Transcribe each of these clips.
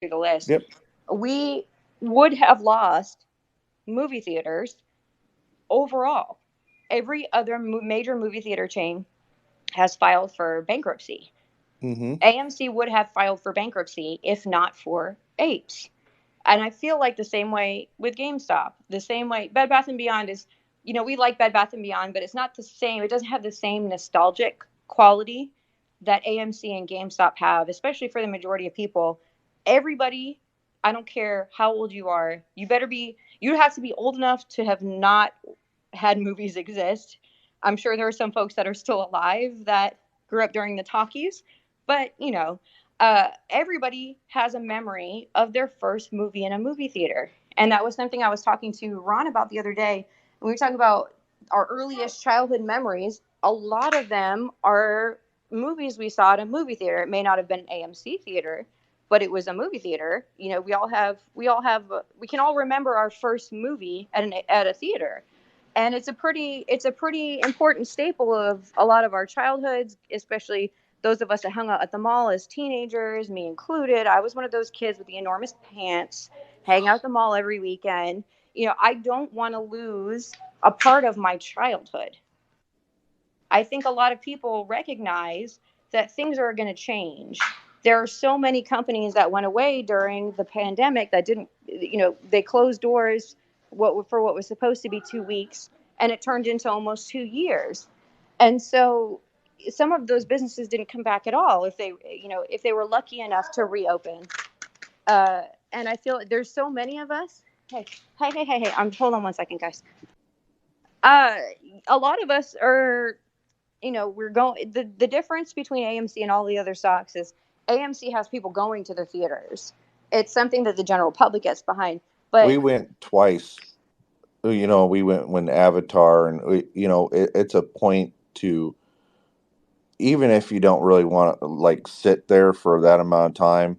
through the list, Yep. we would have lost movie theaters overall. Every other major movie theater chain has filed for bankruptcy. Mm-hmm. AMC would have filed for bankruptcy if not for Apes. And I feel like the same way with GameStop, the same way Bed Bath and Beyond is, we like Bed Bath and Beyond, but it's not the same. It doesn't have the same nostalgic quality that AMC and GameStop have, especially for the majority of people. Everybody, I don't care how old you are, you have to be old enough to have not had movies exist. I'm sure there are some folks that are still alive that grew up during the talkies, but everybody has a memory of their first movie in a movie theater. And that was something I was talking to Ron about the other day. When we were talking about our earliest childhood memories, a lot of them are movies we saw at a movie theater. It may not have been an AMC theater, but it was a movie theater. We can all remember our first movie at a theater. And it's a pretty important staple of a lot of our childhoods, especially those of us that hung out at the mall as teenagers, me included. I was one of those kids with the enormous pants, hang out at the mall every weekend. I don't want to lose a part of my childhood. I think a lot of people recognize that things are going to change. There are so many companies that went away during the pandemic that didn't, they closed doors for what was supposed to be 2 weeks, and it turned into almost 2 years. And so some of those businesses didn't come back at all if they were lucky enough to reopen. Uh, and I feel like there's so many of us. Hey, hey! Hold on one second, guys. Uh, a lot of us are we're going the difference between AMC and all the other stocks is AMC has people going to the theaters. It's something that the general public gets behind. We But went twice. We went when Avatar, and it's a point to, even if you don't really want to like sit there for that amount of time,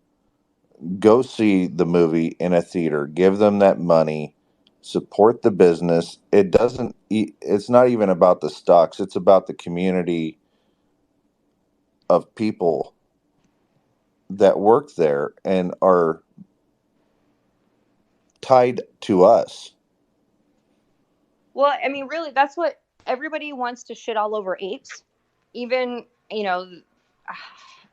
go see the movie in a theater. Give them that money. Support the business. It's not even about the stocks. It's about the community of people that work there and are tied to us. well, I mean, really, that's what everybody wants to shit all over apes. Even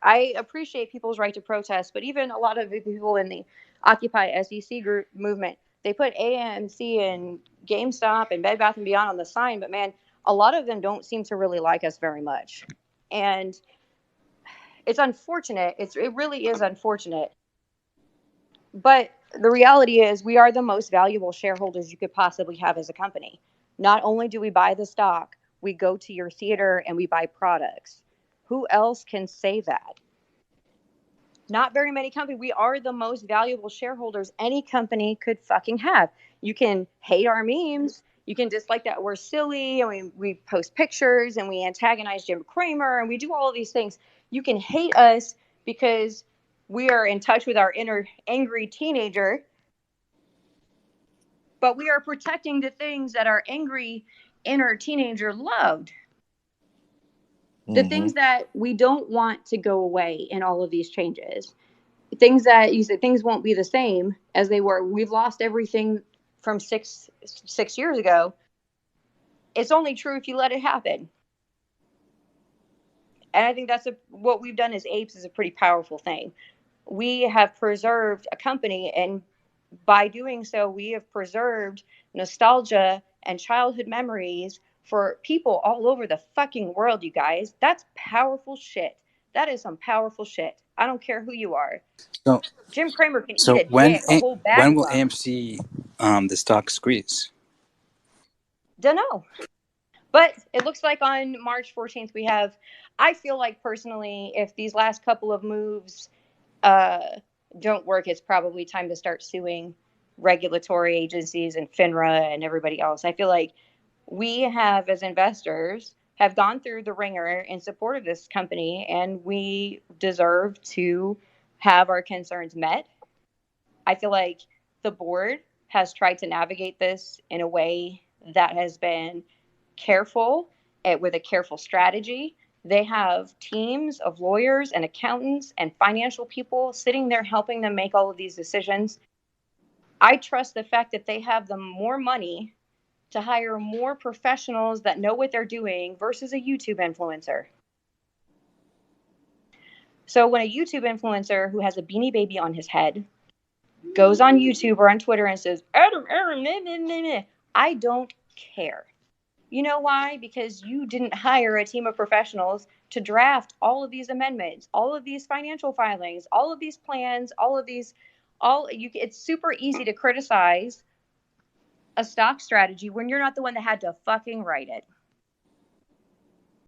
I appreciate people's right to protest, but even a lot of the people in the Occupy SEC group movement, they put AMC and GameStop and Bed Bath and Beyond on the sign, but man, a lot of them don't seem to really like us very much. And it's unfortunate. It really is unfortunate. But the reality is, we are the most valuable shareholders you could possibly have as a company. Not only do we buy the stock, we go to your theater and we buy products. Who else can say that? Not very many companies. We are the most valuable shareholders any company could fucking have. You can hate our memes. You can dislike that we're silly and we post pictures and we antagonize Jim Cramer and we do all of these things. You can hate us because we are in touch with our inner angry teenager, but we are protecting the things that our angry inner teenager loved. The Hmm. things that we don't want to go away in all of these changes. Things that you said things won't be the same as they were. We've lost everything from six years ago. It's only true if you let it happen. And I think what we've done as apes is a pretty powerful thing. We have preserved a company, and by doing so, we have preserved nostalgia and childhood memories for people all over the fucking world, you guys. That's powerful shit. That is some powerful shit. I don't care who you are. So, Jim Cramer can eat so a dick, a whole bag when of will them. AMC the stock squeeze? Don't know. But it looks like on March 14th, I feel like personally, if these last couple of moves uh, don't work, it's probably time to start suing regulatory agencies and FINRA and everybody else. I feel like we have, as investors, have gone through the ringer in support of this company, and we deserve to have our concerns met. I feel like the board has tried to navigate this in a way that has been careful with a careful strategy. They have teams of lawyers and accountants and financial people sitting there helping them make all of these decisions. I trust the fact that they have the more money to hire more professionals that know what they're doing versus a YouTube influencer. So when a YouTube influencer who has a Beanie Baby on his head goes on YouTube or on Twitter and says, Adam, meh, meh, meh, meh, I don't care. You know why? Because you didn't hire a team of professionals to draft all of these amendments, all of these financial filings, all of these plans, it's super easy to criticize a stock strategy when you're not the one that had to fucking write it.